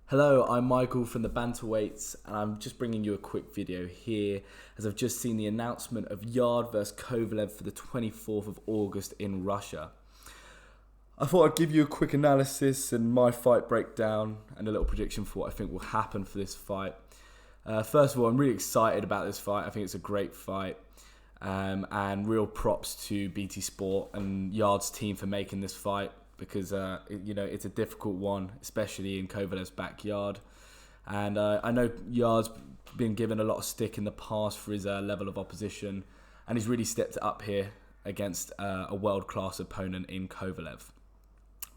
Hello, I'm Michael from the Bantamweights, and I'm just bringing you a quick video here as I've just seen the announcement of Yarde vs Kovalev for the 24th of August in Russia. I thought I'd give you a quick analysis and my fight breakdown and a little prediction for what I think will happen for this fight. First of all, I'm really excited about this fight. I think it's a great fight, and real props to BT Sport and Yarde's team for making this fight, because it's a difficult one, especially in Kovalev's backyard. And I know Yarde's been given a lot of stick in the past for his level of opposition, and he's really stepped it up here against a world-class opponent in Kovalev.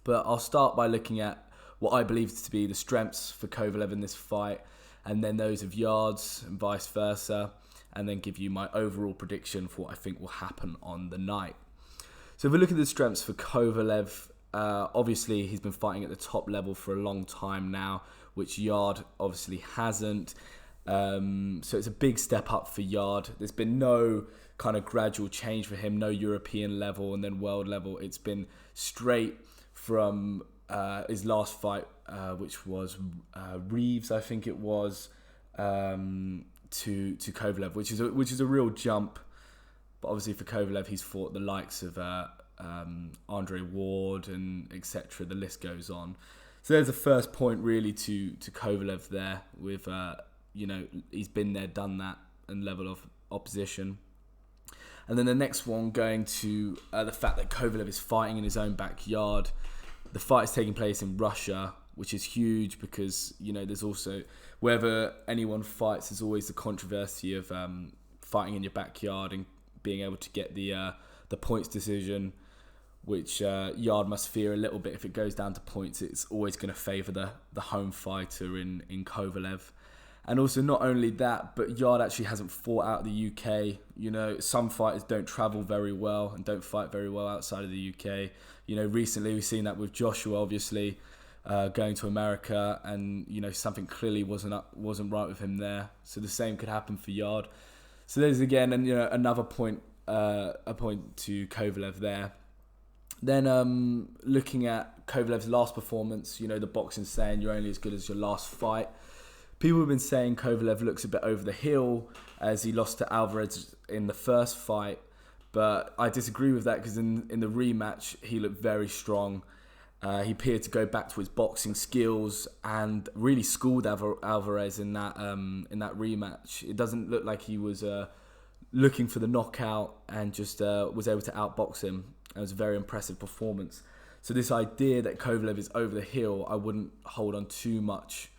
But I'll start by looking at what I believe to be the strengths for Kovalev in this fight, and then those of Yarde's and vice versa, and then give you my overall prediction for what I think will happen on the night. So if we look at the strengths for Kovalev, obviously he's been fighting at the top level for a long time now, which Yarde obviously hasn't. So it's a big step up for Yarde. There's been no kind of gradual change for him, no European level and then world level. It's been straight from his last fight, which was Reeves, I think it was, to Kovalev, which is a real jump. But obviously for Kovalev, he's fought the likes of Andre Ward and etc. The list goes on. So there's the first point really to Kovalev there with he's been there, done that, and level of opposition. And then the next one going to the fact that Kovalev is fighting in his own backyard. The fight is taking place in Russia, which is huge because there's also, wherever anyone fights, there's always the controversy of fighting in your backyard and being able to get the points decision, which Yarde must fear a little bit. If it goes down to points, it's always going to favour the home fighter in Kovalev. And also not only that, but Yarde actually hasn't fought out of the UK. Some fighters don't travel very well and don't fight very well outside of the UK. Recently we've seen that with Joshua, obviously, going to America, and something clearly wasn't right with him there. So the same could happen for Yarde. So there's again another point, a point to Kovalev there. Then looking at Kovalev's last performance, the boxing saying you're only as good as your last fight. People have been saying Kovalev looks a bit over the hill as he lost to Alvarez in the first fight, but I disagree with that because in the rematch he looked very strong. He appeared to go back to his boxing skills and really schooled Alvarez in that rematch. It doesn't look like he was looking for the knockout and just was able to outbox him. It was a very impressive performance. So this idea that Kovalev is over the hill, I wouldn't hold on too much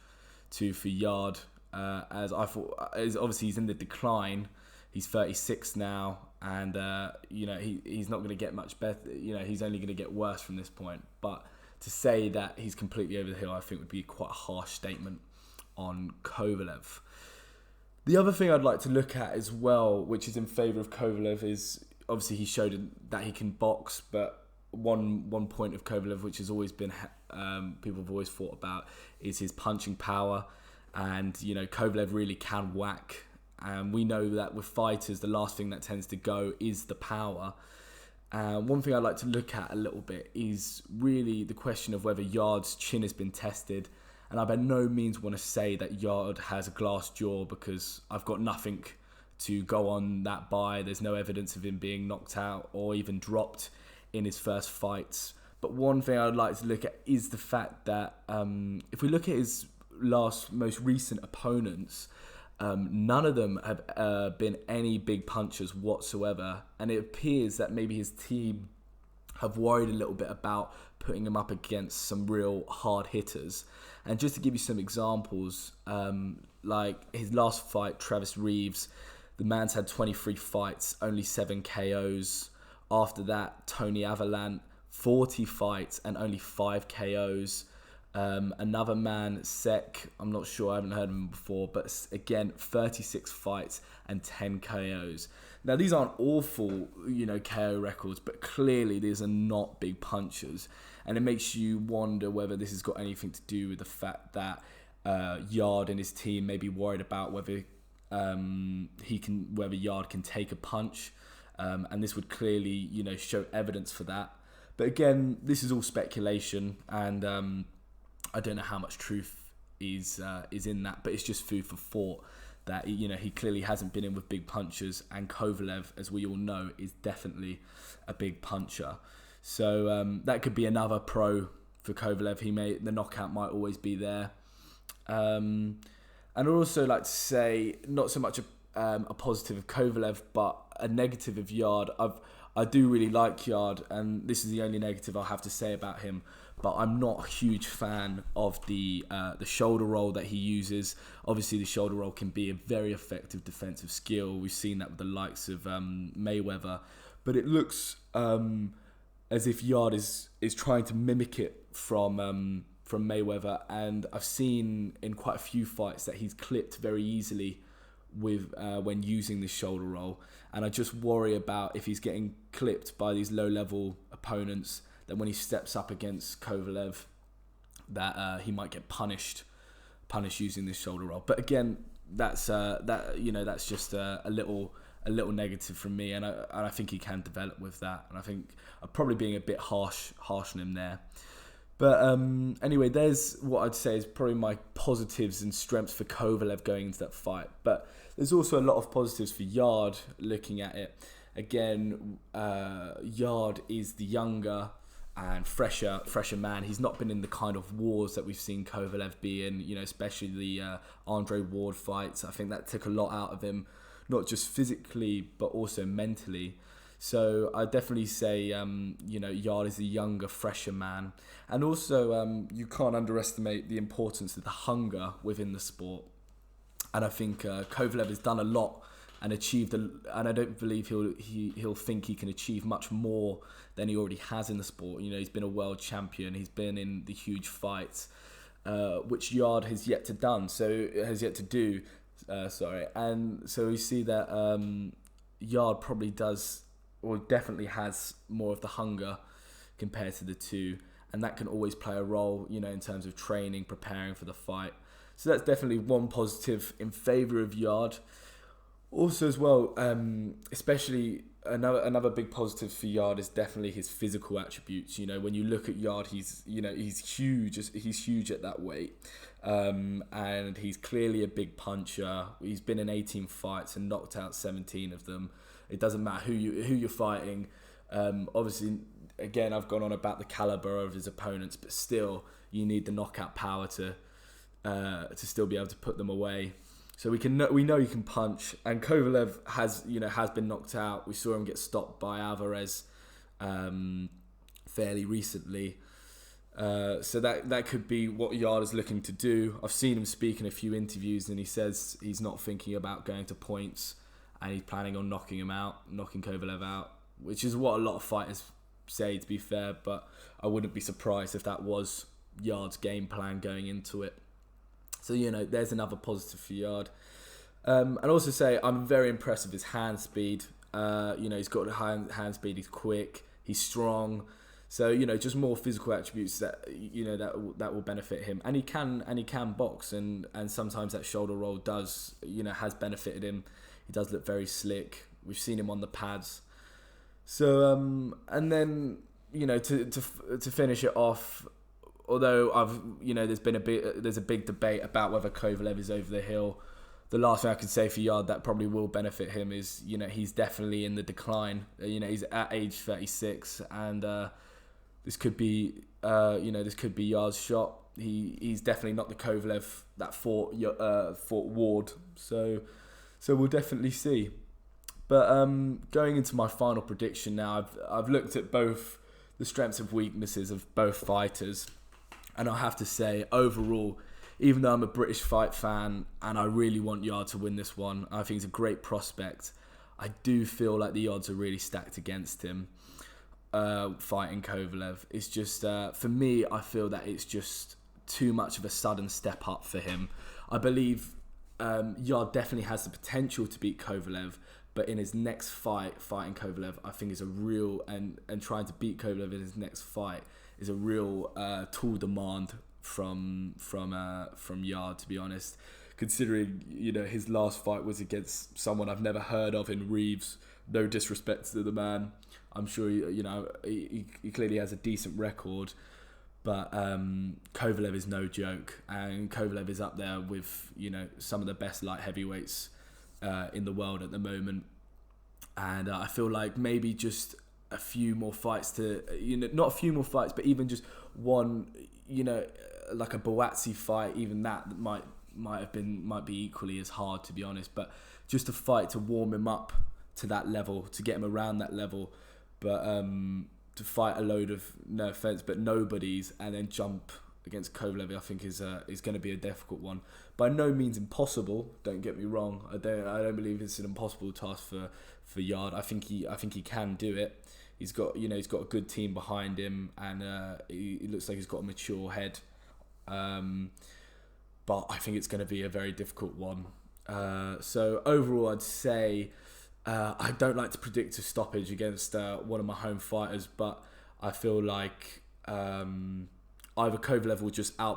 to for Yarde, as I thought. Obviously he's in the decline. He's 36 now, and he's not going to get much better. He's only going to get worse from this point. But to say that he's completely over the hill, I think would be quite a harsh statement on Kovalev. The other thing I'd like to look at as well, which is in favour of Kovalev, is obviously he showed that he can box, but one point of Kovalev, which has always been people have always thought about, is his punching power. And Kovalev really can whack, and we know that with fighters the last thing that tends to go is the power. One thing I'd like to look at a little bit is really the question of whether Yarde's chin has been tested. And I by no means want to say that Yarde has a glass jaw, because I've got nothing to go on that by. There's no evidence of him being knocked out or even dropped in his first fights. But one thing I'd like to look at is the fact that if we look at his most recent opponents, none of them have been any big punchers whatsoever. And it appears that maybe his team have worried a little bit about putting him up against some real hard hitters. And just to give you some examples, like his last fight, Travis Reeves, the man's had 23 fights, only 7 KOs. After that, Tony Avalant, 40 fights and only 5 KOs. Another man, Sek, I'm not sure, I haven't heard of him before, but again, 36 fights and 10 KOs. Now, these aren't awful, KO records, but clearly these are not big punchers. And it makes you wonder whether this has got anything to do with the fact that Yarde and his team may be worried about whether Yarde can take a punch. And this would clearly, show evidence for that. But again, this is all speculation, and I don't know how much truth is in that, but it's just food for thought that he clearly hasn't been in with big punchers, and Kovalev, as we all know, is definitely a big puncher. So that could be another pro for Kovalev. The knockout might always be there. And I'd also like to say not so much a positive of Kovalev, but a negative of Yarde. I do really like Yarde, and this is the only negative I'll have to say about him. But I'm not a huge fan of the shoulder roll that he uses. Obviously, the shoulder roll can be a very effective defensive skill. We've seen that with the likes of Mayweather. But it looks as if Yarde is trying to mimic it from Mayweather. And I've seen in quite a few fights that he's clipped very easily with when using this shoulder roll. And I just worry about if he's getting clipped by these low-level opponents, that when he steps up against Kovalev, that he might get punished using this shoulder roll. But again, that's just a little negative from me, and I think he can develop with that. And I think I'm probably being a bit harsh on him there. But anyway, there's what I'd say is probably my positives and strengths for Kovalev going into that fight. But there's also a lot of positives for Yarde looking at it. Again, Yarde is the younger and fresher man. He's not been in the kind of wars that we've seen Kovalev be in, especially the Andre Ward fights. I think that took a lot out of him, not just physically, but also mentally. So I definitely say, Yarde is a younger, fresher man. And also, you can't underestimate the importance of the hunger within the sport. And I think Kovalev has done a lot and achieved, and I don't believe he'll think he can achieve much more than he already has in the sport. He's been a world champion. He's been in the huge fights, which Yarde has yet to do. And so we see that Yarde probably does, or definitely has, more of the hunger compared to the two, and that can always play a role, in terms of training, preparing for the fight. So that's definitely one positive in favour of Yarde. Also as well, especially another big positive for Yarde is definitely his physical attributes. When you look at Yarde, he's huge. He's huge at that weight, and he's clearly a big puncher. He's been in 18 fights and knocked out 17 of them. It doesn't matter who you're fighting. Obviously, again, I've gone on about the caliber of his opponents, but still, you need the knockout power to still be able to put them away. So we know he can punch, and Kovalev has been knocked out. We saw him get stopped by Alvarez fairly recently. So that could be what Yarde is looking to do. I've seen him speak in a few interviews, and he says he's not thinking about going to points, and he's planning on knocking Kovalev out, which is what a lot of fighters say, to be fair. But I wouldn't be surprised if that was Yarde's game plan going into it. So, there's another positive for Yarde. And also say I'm very impressed with his hand speed. He's got hand speed, he's quick, he's strong. So, just more physical attributes that that will benefit him. And he can box, and sometimes that shoulder roll has benefited him. He does look very slick. We've seen him on the pads. So and then to finish it off, although there's a big debate about whether Kovalev is over the hill. The last thing I could say for Yarde that probably will benefit him is he's definitely in the decline. He's at age 36, and this could be Yarde's shot. He's definitely not the Kovalev that fought Ward. So we'll definitely see. But going into my final prediction now, I've looked at both the strengths and weaknesses of both fighters. And I have to say, overall, even though I'm a British fight fan and I really want Yarde to win this one, I think he's a great prospect, I do feel like the odds are really stacked against him fighting Kovalev. It's just, for me, I feel that it's just too much of a sudden step up for him. I believe Yarde definitely has the potential to beat Kovalev, but in his next fight, fighting Kovalev, I think is a real, and trying to beat Kovalev in his next fight is a real tall demand from Yarde, to be honest. Considering his last fight was against someone I've never heard of in Reeves. No disrespect to the man, I'm sure he clearly has a decent record, But Kovalev is no joke, and Kovalev is up there with, you know, some of the best light heavyweights in the world at the moment. And I feel like maybe just a few more fights to, you know, not a few more fights, but even just one, you know, like a Boazzi fight, even that might be equally as hard, to be honest. But just a fight to warm him up to that level, to get him around that level. But to fight a load of, no offense, but nobodies, and then jump against Kovalev, I think is going to be a difficult one. By no means impossible. Don't get me wrong. I don't believe it's an impossible task for Yarde. I think he can do it. He's got a good team behind him, and he looks like he's got a mature head. But I think it's going to be a very difficult one. So overall, I'd say I don't like to predict a stoppage against one of my home fighters, but I feel like either Kovalev will just I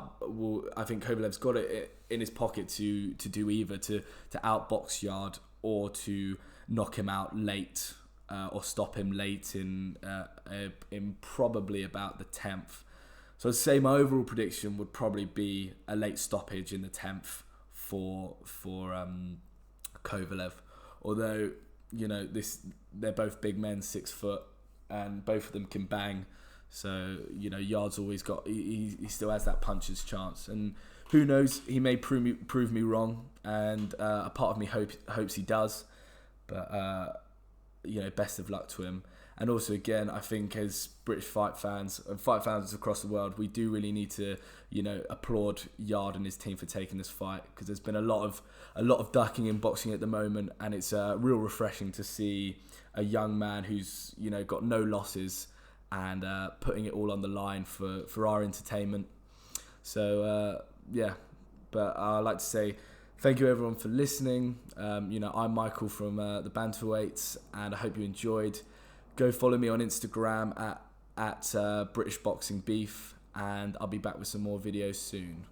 think Kovalev's got it in his pocket to do either to outbox Yarde or to knock him out late or stop him late in probably about the 10th. So I'd say my overall prediction would probably be a late stoppage in the 10th for Kovalev. Although, you know, they're both big men, 6 foot, and both of them can bang. So, you know, Yarde's always got, he still has that puncher's chance. And who knows, he may prove me wrong, and a part of me hopes he does. But, you know, best of luck to him. And also, again, I think as British fight fans and fight fans across the world, we do really need to, you know, applaud Yarde and his team for taking this fight, because there's been a lot of ducking in boxing at the moment, and it's real refreshing to see a young man who's, you know, got no losses and putting it all on the line for our entertainment. So yeah, but I'd like to say thank you everyone for listening. You know, I'm Michael from the Bantamweights, and I hope you enjoyed. Go follow me on Instagram at British Boxing Beef, and I'll be back with some more videos soon.